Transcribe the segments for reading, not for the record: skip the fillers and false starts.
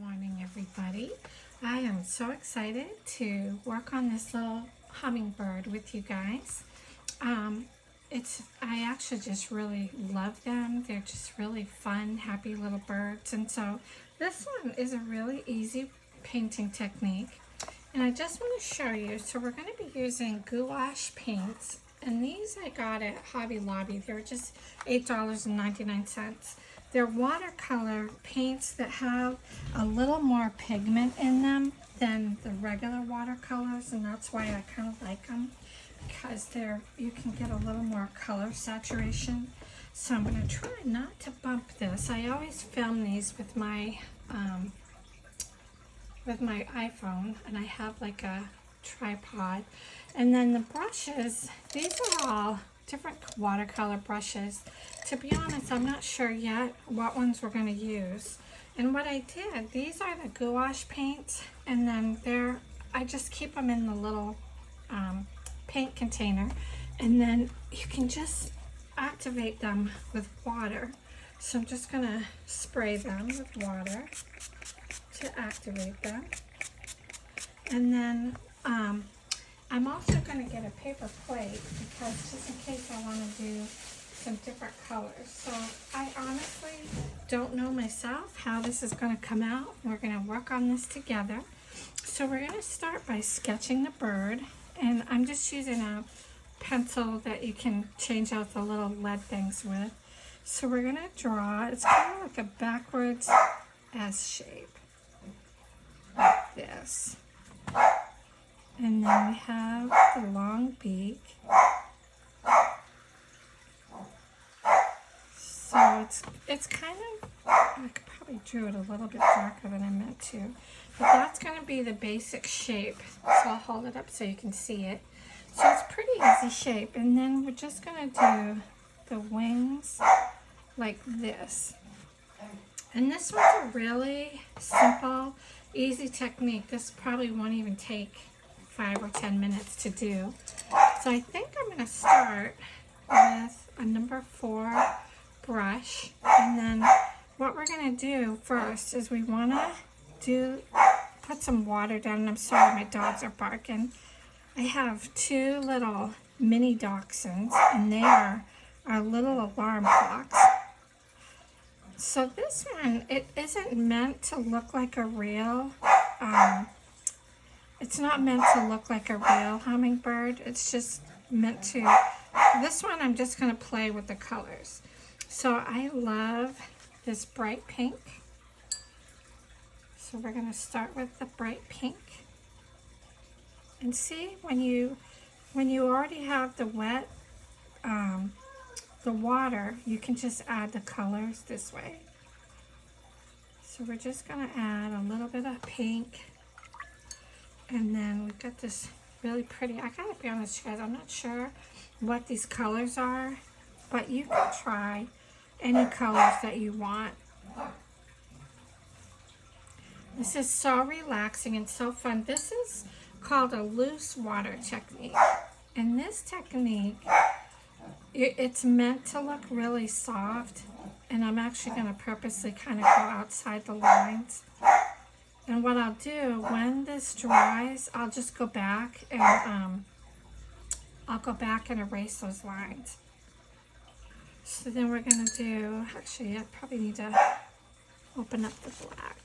Morning, everybody. I am so excited to work on this little hummingbird with you guys. I actually just really love them. They're just really fun, happy little birds. And so this one is a really easy painting technique. And I just want to show you. So we're going to be using gouache paints. And these I got at Hobby Lobby. They were just $8.99. They're watercolor paints that have a little more pigment in them than the regular watercolors, and that's why I kind of like them, because you can get a little more color saturation. So I'm going to try not to bump this. I always film these with my iPhone, and I have like a tripod. And then the brushes, these are all different watercolor brushes. To be honest, I'm not sure yet what ones we're going to use. And what I did, these are the gouache paints, and then I just keep them in the little paint container, and then you can just activate them with water. So I'm just going to spray them with water to activate them. And then I'm also going to get a paper plate, because just in case I want to do some different colors. So I honestly don't know myself how this is going to come out. We're going to work on this together. So we're going to start by sketching the bird, and I'm just using a pencil that you can change out the little lead things with. So we're going to draw, it's kind of like a backwards S shape, like this. And then we have the long beak. So it's kind of, I could probably drew it a little bit darker than I meant to. But that's going to be the basic shape. So I'll hold it up so you can see it. So it's pretty easy shape. And then we're just going to do the wings like this. And this one's a really simple, easy technique. This probably won't even take 5 or 10 minutes to do. So I think I'm going to start with a number 4 brush, and then what we're going to do first is we want to put some water down. And I'm sorry, my dogs are barking. I have 2 little mini dachshunds, and they are our little alarm clocks. So this one, it isn't meant to look like a real it's not meant to look like a real hummingbird. It's just meant to, this one I'm just going to play with the colors. So I love this bright pink. So we're going to start with the bright pink. And see, when you already have the wet, the water, you can just add the colors this way. So we're just going to add a little bit of pink. And then we've got this really pretty, I gotta be honest, you guys, I'm not sure what these colors are, but you can try any colors that you want. This is so relaxing and so fun. This is called a loose water technique. And this technique, it's meant to look really soft, and I'm actually gonna purposely kind of go outside the lines. And what I'll do, when this dries, I'll just go back and erase those lines. So then we're going to do, actually I probably need to open up the black.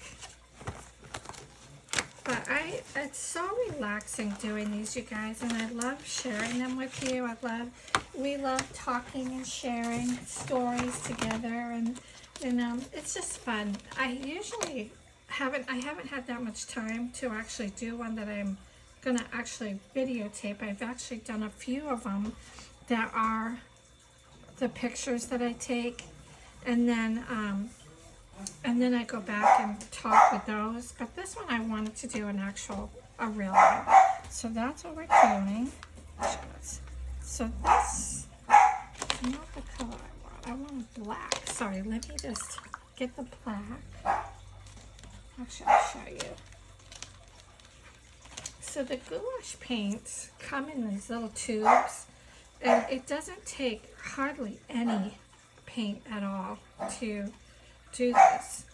But it's so relaxing doing these, you guys, and I love sharing them with you. We love talking and sharing stories together, and it's just fun. I haven't had that much time to actually do one that I'm gonna actually videotape. I've actually done a few of them that are the pictures that I take, and then I go back and talk with those. But this one I wanted to do a real one. So that's what we're doing. So this, not the color I want black. Sorry, let me just get the black. Actually, I'll show you. So the gouache paints come in these little tubes, and it doesn't take hardly any paint at all to do this.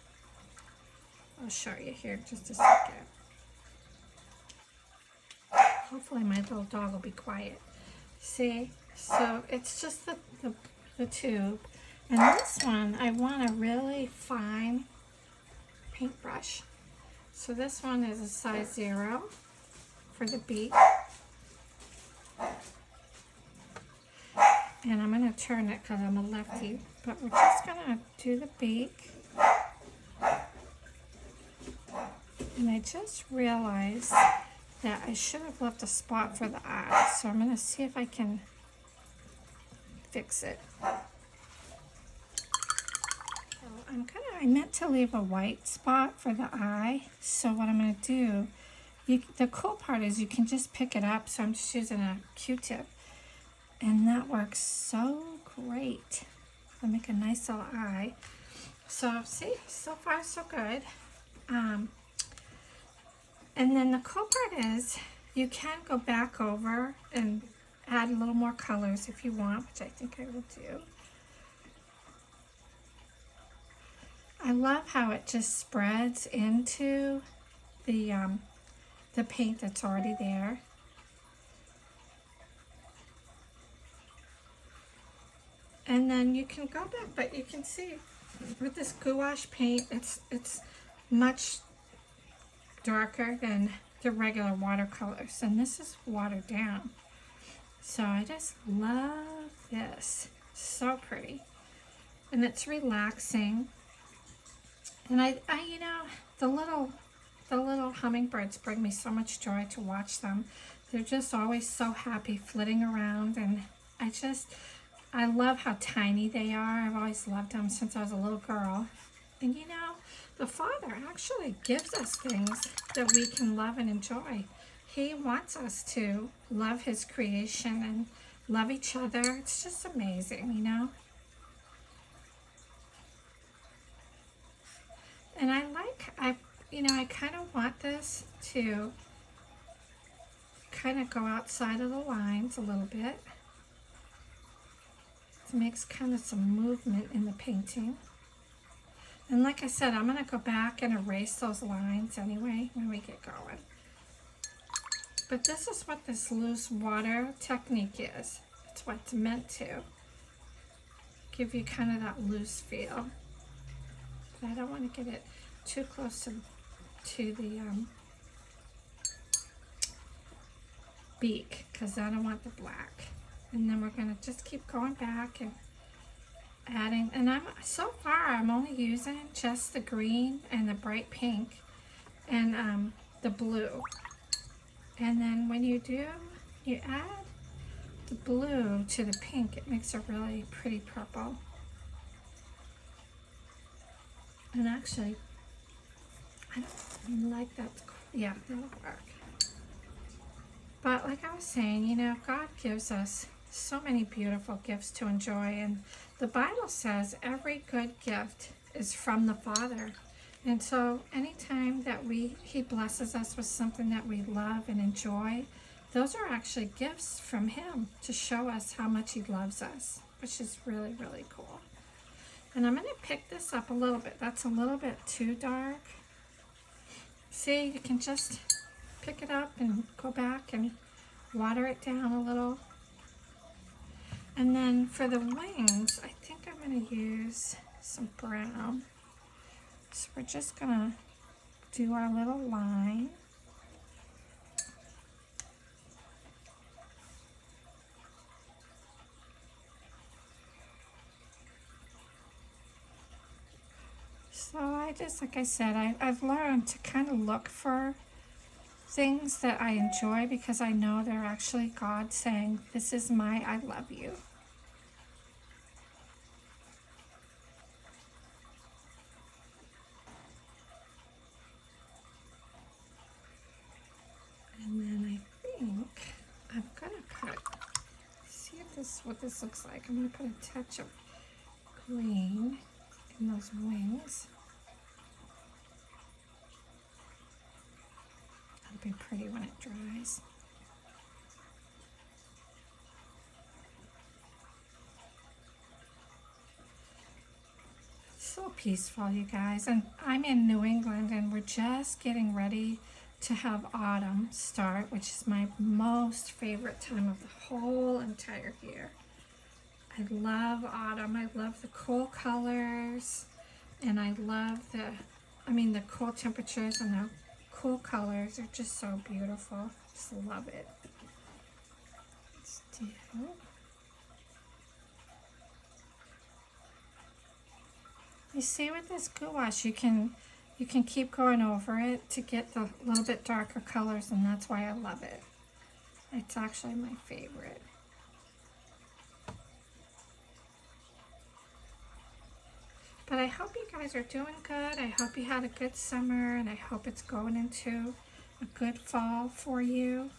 I'll show you here in just a second. Hopefully my little dog will be quiet. See? So it's just the tube. And this one, I want a really fine paintbrush. So this one is a size 0 for the beak. And I'm going to turn it because I'm a lefty. But we're just going to do the beak. And I just realized that I should have left a spot for the eye. So I'm going to see if I can fix it. So I meant to leave a white spot for the eye. So what I'm going to do, the cool part is you can just pick it up. So I'm just using a Q-tip. And that works so great. I'll make a nice little eye. So see, so far so good. And then the cool part is you can go back over and add a little more colors if you want, which I think I will do. I love how it just spreads into the paint that's already there. And then you can go back, but you can see with this gouache paint, it's much darker than the regular watercolors, and this is watered down. So I just love this. So pretty, and it's relaxing. And I you know, the little hummingbirds bring me so much joy to watch them. They're just always so happy flitting around, and I love how tiny they are. I've always loved them since I was a little girl. And you know, the Father actually gives us things that we can love and enjoy. He wants us to love His creation and love each other. It's just amazing, you know. And I kind of want this to kind of go outside of the lines a little bit. It makes kind of some movement in the painting. And like I said, I'm going to go back and erase those lines anyway when we get going. But this is what this loose water technique is. It's what's meant to give you kind of that loose feel. But I don't want to get it too close to the beak, because I don't want the black. And then we're going to just keep going back and adding, and so far I'm only using just the green and the bright pink and the blue. And then when you add the blue to the pink, it makes a really pretty purple. And actually, I don't like that. Yeah, that'll work. But like I was saying, you know, God gives us so many beautiful gifts to enjoy, and the Bible says every good gift is from the Father. And so anytime that He blesses us with something that we love and enjoy, those are actually gifts from Him to show us how much He loves us, which is really, really cool. And I'm going to pick this up a little bit. That's a little bit too dark. See, you can just pick it up and go back and water it down a little. And then for the wings, I think I'm going to use some brown. So we're just going to do our little line. So like I said, I've learned to kind of look for things that I enjoy, because I know they're actually God saying, this is I love you. And then I think I'm going to put, see if what this looks like. I'm going to put a touch of green in those wings. It'll be pretty when it dries. So peaceful, you guys. And I'm in New England, and we're just getting ready to have autumn start, which is my most favorite time of the whole entire year. I love autumn. I love the cool colors, and I love the cool temperatures and the cool colors are just so beautiful. Just love it. Let's do. You see with this gouache, you can keep going over it to get the little bit darker colors, and that's why I love it. It's actually my favorite. But I hope you guys are doing good. I hope you had a good summer, and I hope it's going into a good fall for you.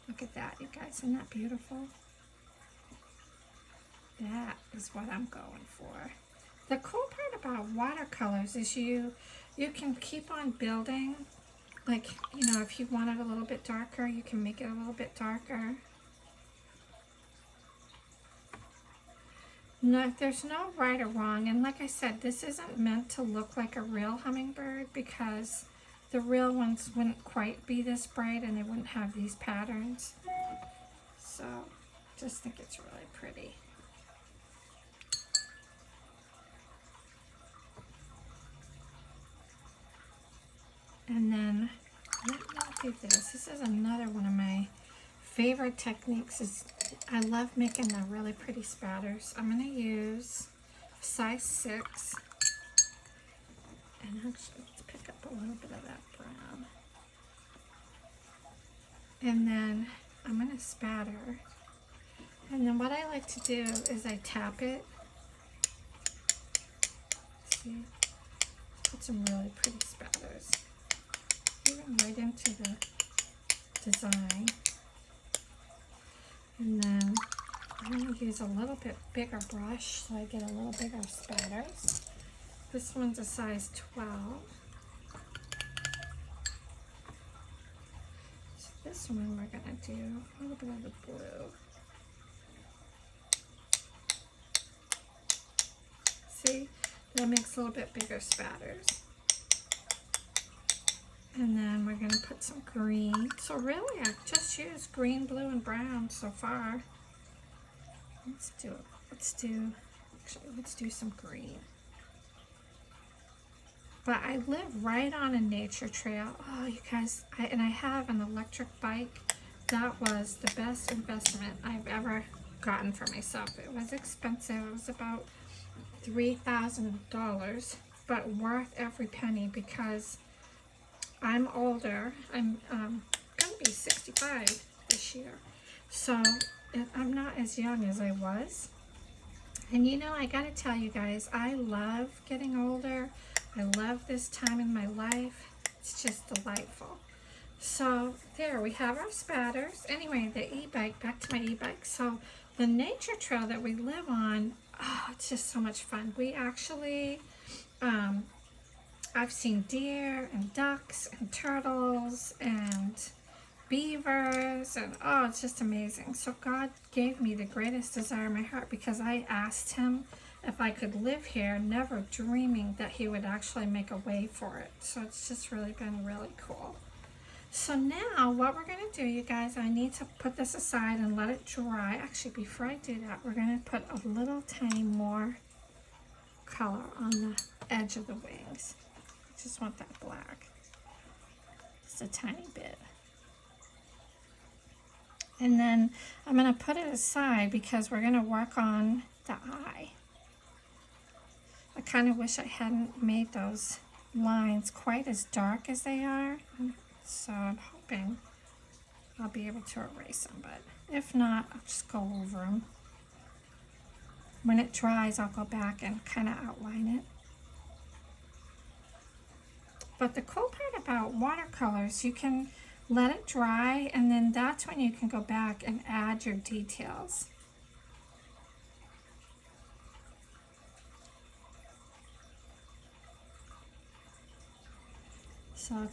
Look at that, you guys. Isn't that beautiful? That is what I'm going for. The cool part about watercolors is you can keep on building. Like, you know, if you want it a little bit darker, you can make it a little bit darker. No, there's no right or wrong. And like I said, this isn't meant to look like a real hummingbird because the real ones wouldn't quite be this bright and they wouldn't have these patterns. So, just think it's really pretty. And then let me do this. This is another one of my favorite techniques. Is I love making the really pretty spatters. I'm going to use size 6. And actually, let's pick up a little bit of that brown. And then I'm going to spatter. And then what I like to do is I tap it. See? Put some really pretty spatters. Even right into the design. And then I'm going to use a little bit bigger brush so I get a little bigger spatters. This one's a size 12. So this one we're going to do a little bit of the blue. See? That makes a little bit bigger spatters. And then we're going to put some green. So really, I've just used green, blue, and brown so far. Let's do some green. But I live right on a nature trail. Oh, you guys, I have an electric bike. That was the best investment I've ever gotten for myself. It was expensive. It was about $3,000, but worth every penny because I'm older. I'm going to be 65 this year. So I'm not as young as I was. And you know, I got to tell you guys, I love getting older. I love this time in my life. It's just delightful. So there, we have our spatters. Anyway, the e-bike, back to my e-bike. So the nature trail that we live on, oh, it's just so much fun. We actually... I've seen deer and ducks and turtles and beavers and oh, it's just amazing. So God gave me the greatest desire in my heart because I asked him if I could live here, never dreaming that he would actually make a way for it. So it's just really been really cool. So now what we're going to do, you guys, I need to put this aside and let it dry. Actually, before I do that, we're going to put a little tiny more color on the edge of the wings. Just want that black, just a tiny bit. And then I'm going to put it aside because we're going to work on the eye. I kind of wish I hadn't made those lines quite as dark as they are, so I'm hoping I'll be able to erase them, but if not, I'll just go over them. When it dries, I'll go back and kind of outline it. But the cool part about watercolors, you can let it dry, and then that's when you can go back and add your details. So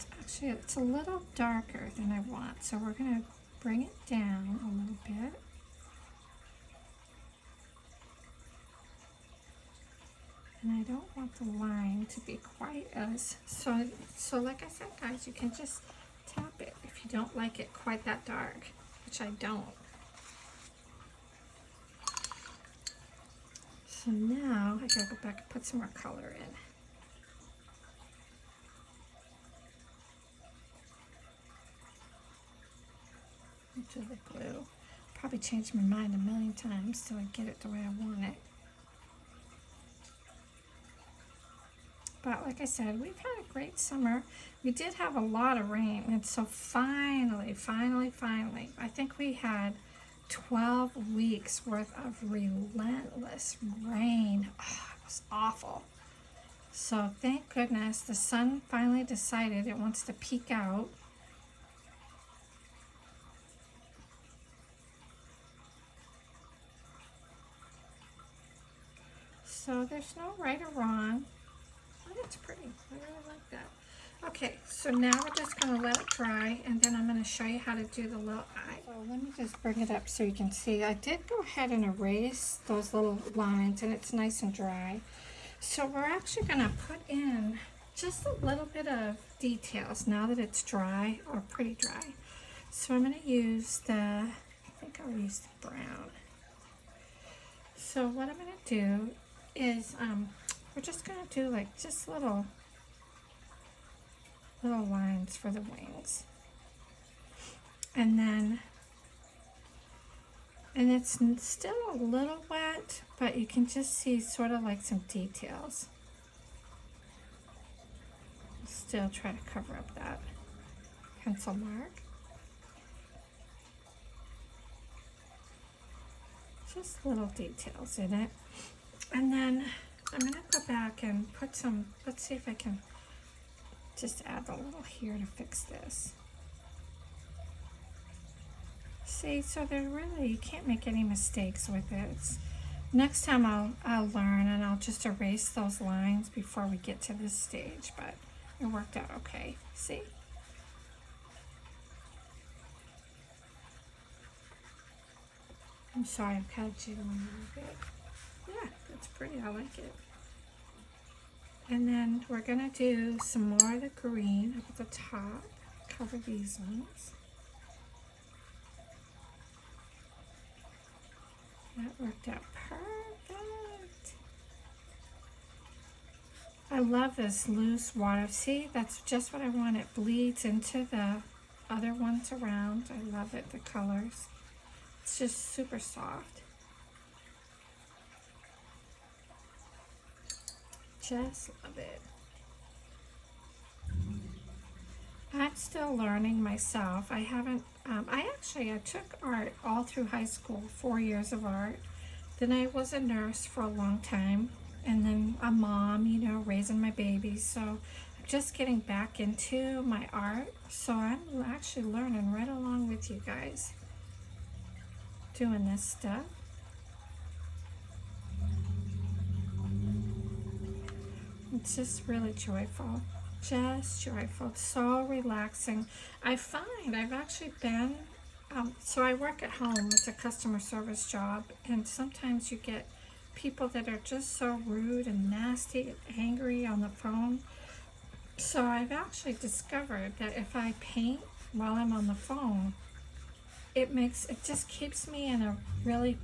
it's a little darker than I want, so we're going to bring it down a little bit. And I don't want the line to be quite as, so like I said, guys, you can just tap it if you don't like it quite that dark, which I don't. So now I gotta go back and put some more color in. Into the glue. Probably change my mind a million times till I get it the way I want it. But like I said, we've had a great summer. We did have a lot of rain, and so finally, I think we had 12 weeks worth of relentless rain. Oh, it was awful. So thank goodness the sun finally decided it wants to peek out. So there's no right or wrong. Oh, that's pretty. I really like that. Okay, so now we're just going to let it dry, and then I'm going to show you how to do the little eye. So let me just bring it up so you can see. I did go ahead and erase those little lines, and it's nice and dry. So we're actually going to put in just a little bit of details now that it's dry, or pretty dry. So I'm going to use I think I'll use the brown. So what I'm going to do is we're just going to do like just little lines for the wings, and it's still a little wet, but you can just see sort of like some details. Still try to cover up that pencil mark. Just little details in it. And then I'm going to go back and put some, let's see if I can just add a little here to fix this. See, so there really, you can't make any mistakes with it. Next time I'll learn, and I'll just erase those lines before we get to this stage, but it worked out okay. See? I'm sorry, I'm kind of jiggling a little bit. Yeah, that's pretty, I like it. And then we're gonna do some more of the green up at the top, cover these ones. That worked out perfect. I love this loose water. See, that's just what I want. It bleeds into the other ones around. I love it, the colors. It's just super soft. Just love it. I'm still learning myself. I haven't, I took art all through high school, 4 years of art. Then I was a nurse for a long time, and then a mom, you know, raising my babies. So I'm just getting back into my art. So I'm actually learning right along with you guys, doing this stuff. It's just really joyful, just joyful, so relaxing. I find I've actually been, so I work at home, it's a customer service job, and sometimes you get people that are just so rude and nasty and angry on the phone. So I've actually discovered that if I paint while I'm on the phone, it just keeps me in a really,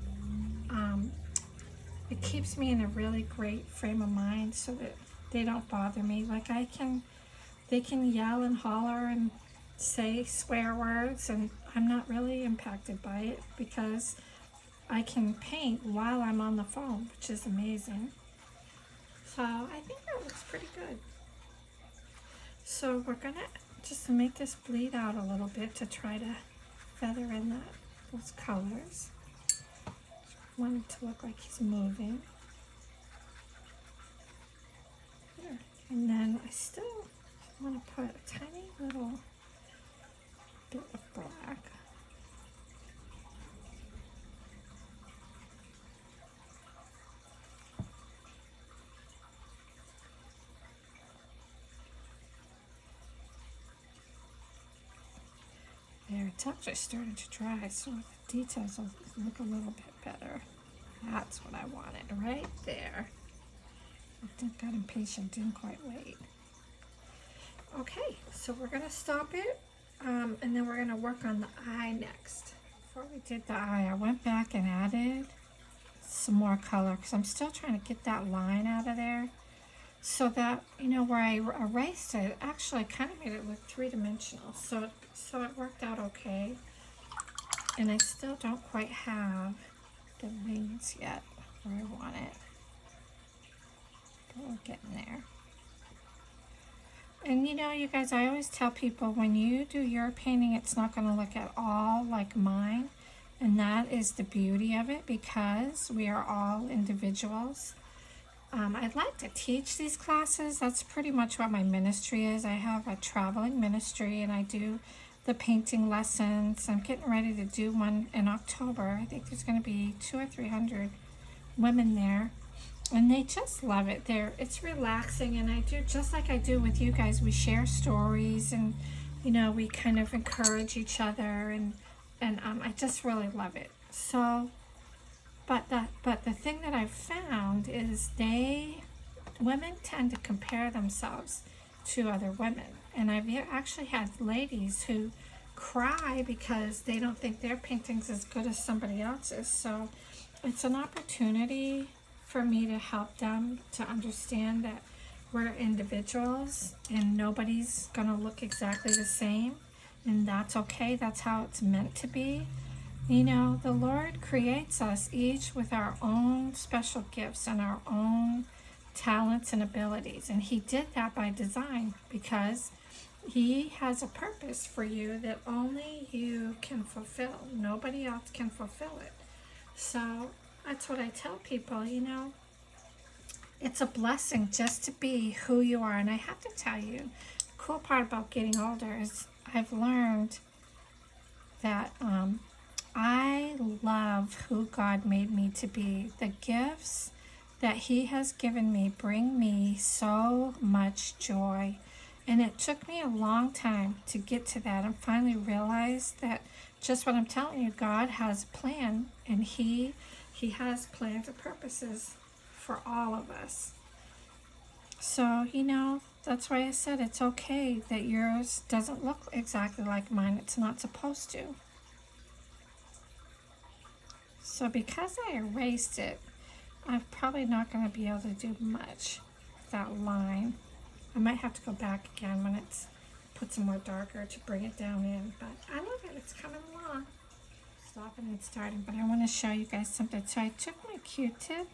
it keeps me in a really great frame of mind so that they don't bother me. Like they can yell and holler and say swear words, and I'm not really impacted by it because I can paint while I'm on the phone, which is amazing. So I think that looks pretty good. So we're gonna just make this bleed out a little bit to try to feather in those colors. I want it to look like he's moving. There. And then I still want to put a tiny little bit of black. There, it's actually starting to dry, so the details will look a little bit better. That's what I wanted right there. I got impatient, didn't quite wait. Okay, so we're gonna stop it, and then we're gonna work on the eye next. Before we did the eye, I went back and added some more color because I'm still trying to get that line out of there, so that, you know, where I erased it, actually kind of made it look three-dimensional. So it worked out okay. And I still don't quite have the wings yet where I want it. But we're getting there. And you know, you guys, I always tell people when you do your painting, it's not going to look at all like mine. And that is the beauty of it, because we are all individuals. I'd like to teach these classes. That's pretty much what my ministry is. I have a traveling ministry and I do the painting lessons. I'm getting ready to do one in October. I think there's going to be 200 or 300 women there, and they just love it. It's relaxing, and I do just like I do with you guys. We share stories, and you know, we kind of encourage each other, and I just really love it. So, but the thing that I've found is women tend to compare themselves to other women. And I've actually had ladies who cry because they don't think their painting's as good as somebody else's. So it's an opportunity for me to help them to understand that we're individuals and nobody's gonna look exactly the same. And that's okay, that's how it's meant to be. You know, the Lord creates us each with our own special gifts and our own talents and abilities. And He did that by design, because He has a purpose for you that only you can fulfill. Nobody else can fulfill it. So that's what I tell people, you know. It's a blessing just to be who you are. And I have to tell you, the cool part about getting older is I've learned that I love who God made me to be. The gifts that He has given me bring me so much joy. And it took me a long time to get to that and finally realize that just what I'm telling you, God has a plan, and He has plans and purposes for all of us. So, you know, that's why I said it's okay that yours doesn't look exactly like mine. It's not supposed to. So because I erased it, I'm probably not going to be able to do much with that line. I might have to go back again when it's put some more darker to bring it down in. But I love it. It's coming along. Stopping and starting. But I want to show you guys something. So I took my Q-tip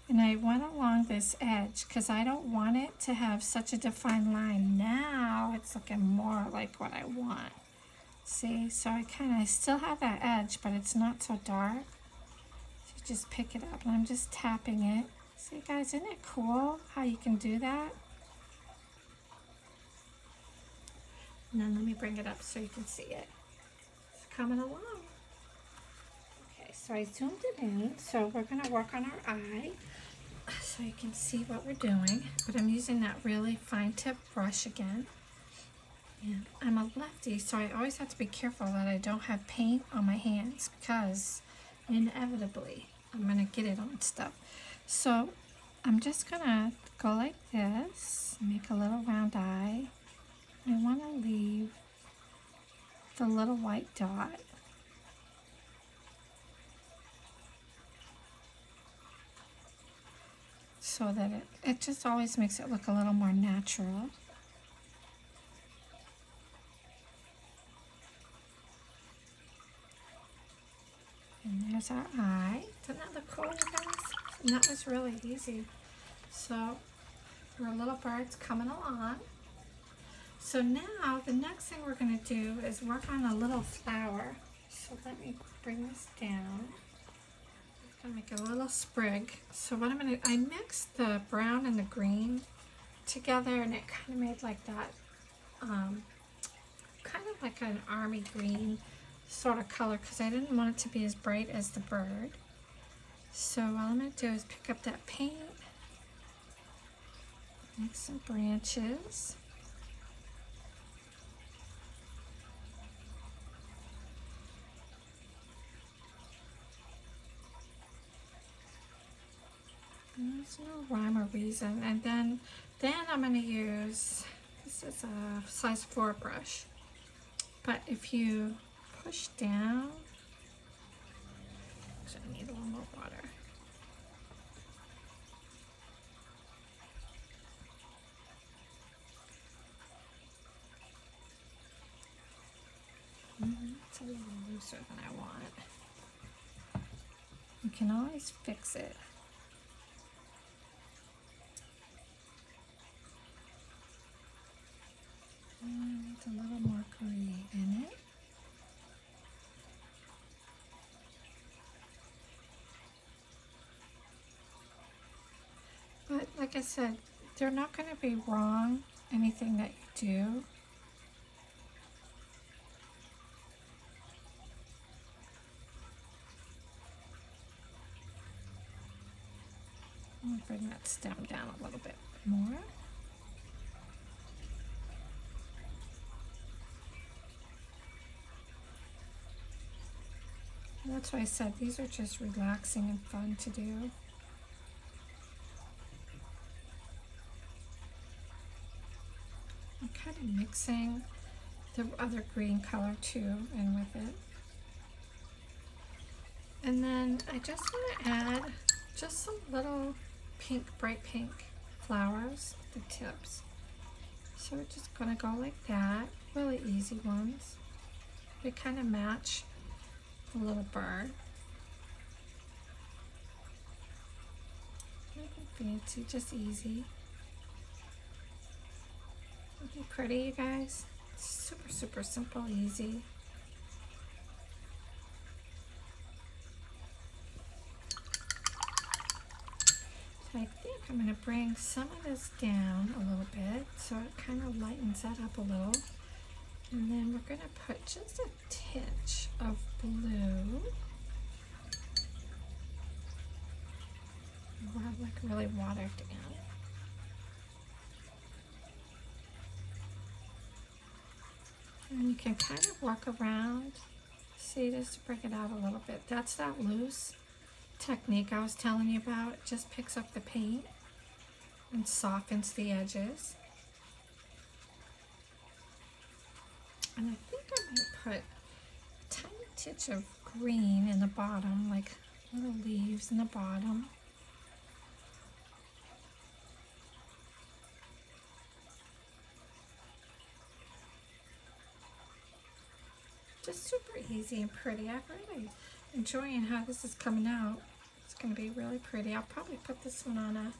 and I went along this edge because I don't want it to have such a defined line. Now it's looking more like what I want. See? So I still have that edge, but it's not so dark. So you just pick it up and I'm just tapping it. See, guys, isn't it cool how you can do that? And then let me bring it up so you can see it. It's coming along. Okay, so I zoomed it in. So we're going to work on our eye so you can see what we're doing. But I'm using that really fine tip brush again. And I'm a lefty, so I always have to be careful that I don't have paint on my hands, because inevitably I'm going to get it on stuff. So I'm just going to go like this, make a little round eye. I want to leave the little white dot. So that it just always makes it look a little more natural. And there's our eye. Doesn't that look cool, you guys? And that was really easy. So our little bird's coming along. So now the next thing we're going to do is work on a little flower. So let me bring this down. I'm going to make a little sprig. So what I mixed the brown and the green together, and it kind of made like that, kind of like an army green sort of color, because I didn't want it to be as bright as the bird. So what I'm going to do is pick up that paint, make some branches. And There's no rhyme or reason. And then I'm going to use, this is a size 4 brush. But if you push down, actually I need a little more water. It's a little looser than I want. You can always fix it. And it's a little more gray in it. But like I said, they're not going to be wrong, anything that you do. I'm going to bring that stem down a little bit more. And that's why I said these are just relaxing and fun to do. I'm kind of mixing the other green color too in with it. And then I just want to add just some little pink, bright pink flowers at the tips. So we're just going to go like that, really easy ones. They kind of match the little bird. Nothing fancy, just easy. Isn't it pretty, you guys? Super, super simple, easy. So I think I'm going to bring some of this down a little bit so it kind of lightens that up a little. And then we're going to put just a tinge of blue. Like really watered down. And you can kind of work around, see, just to bring it out a little bit. That's that loose technique I was telling you about. It just picks up the paint and softens the edges. And I think I might put a tiny touch of green in the bottom, like little leaves in the bottom. Just super easy and pretty. I'm really enjoying how this is coming out. It's going to be really pretty. I'll probably put this one on a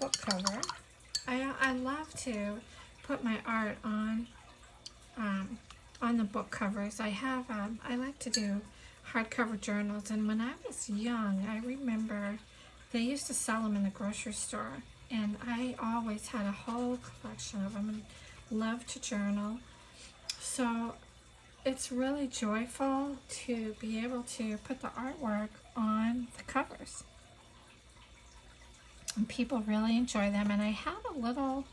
book cover. I love to put my art on the book covers. I like to do hardcover journals, and when I was young, I remember they used to sell them in the grocery store, and I always had a whole collection of them and loved to journal. So it's really joyful to be able to put the artwork on the covers. And people really enjoy them. And I have a little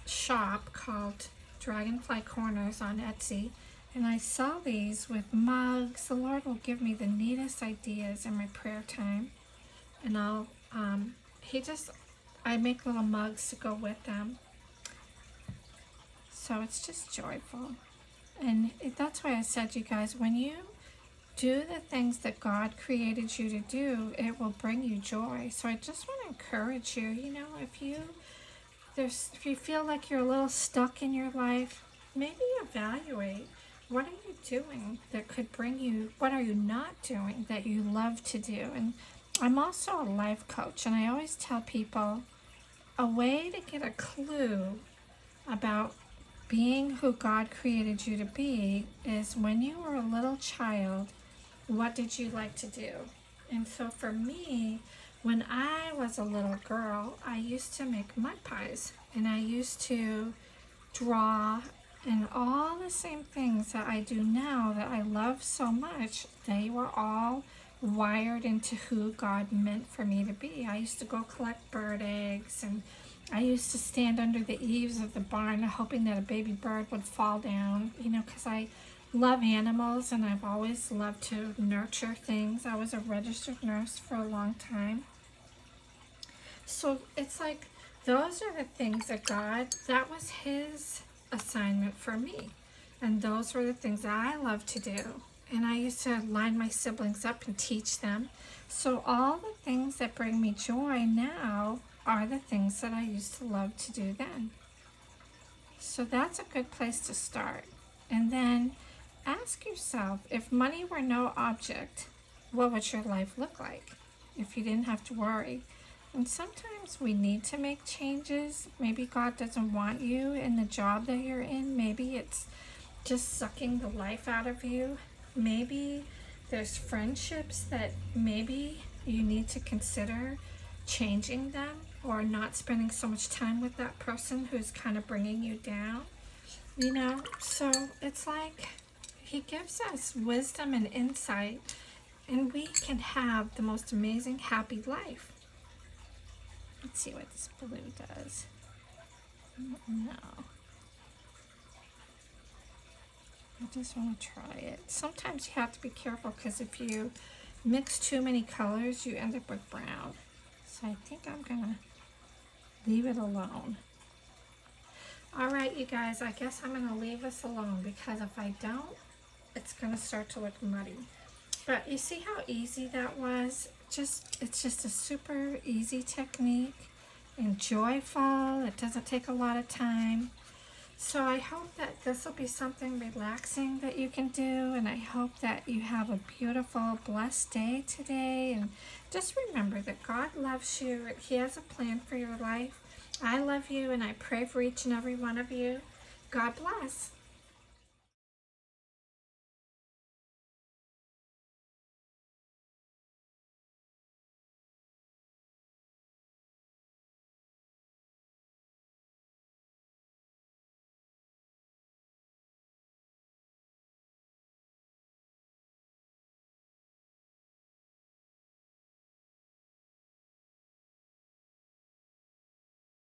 shop called Dragonfly Corners on Etsy. And I sell these with mugs. The Lord will give me the neatest ideas in my prayer time. And I make little mugs to go with them. So it's just joyful. And that's why I said, you guys, when you do the things that God created you to do, it will bring you joy. So I just want to encourage you, you know, if you feel like you're a little stuck in your life, maybe evaluate, what are you doing that could bring you, what are you not doing that you love to do? And I'm also a life coach, and I always tell people a way to get a clue about being who God created you to be is when you were a little child, what did you like to do? And so for me, when I was a little girl, I used to make mud pies, and I used to draw, and all the same things that I do now that I love so much, they were all wired into who God meant for me to be. I used to go collect bird eggs, and I used to stand under the eaves of the barn hoping that a baby bird would fall down, you know, because I love animals and I've always loved to nurture things. I was a registered nurse for a long time. So it's like, those are the things that God, that was his assignment for me. And those were the things that I love to do. And I used to line my siblings up and teach them. So all the things that bring me joy now are the things that I used to love to do then. So that's a good place to start. And then ask yourself, if money were no object, what would your life look like if you didn't have to worry? And sometimes we need to make changes. Maybe God doesn't want you in the job that you're in. Maybe it's just sucking the life out of you. Maybe there's friendships that maybe you need to consider changing them, or not spending so much time with that person who's kind of bringing you down. You know, so it's like he gives us wisdom and insight, and we can have the most amazing, happy life. Let's see what this blue does. No. I just want to try it. Sometimes you have to be careful, because if you mix too many colors, you end up with brown. So I think I'm gonna leave it alone. All right, you guys, I guess I'm gonna leave this alone, because if I don't, it's gonna start to look muddy. But you see how easy that was? It's just a super easy technique and joyful. It doesn't take a lot of time. So I hope that this will be something relaxing that you can do, and I hope that you have a beautiful, blessed day today. And just remember that God loves you. He has a plan for your life. I love you, and I pray for each and every one of you. God bless.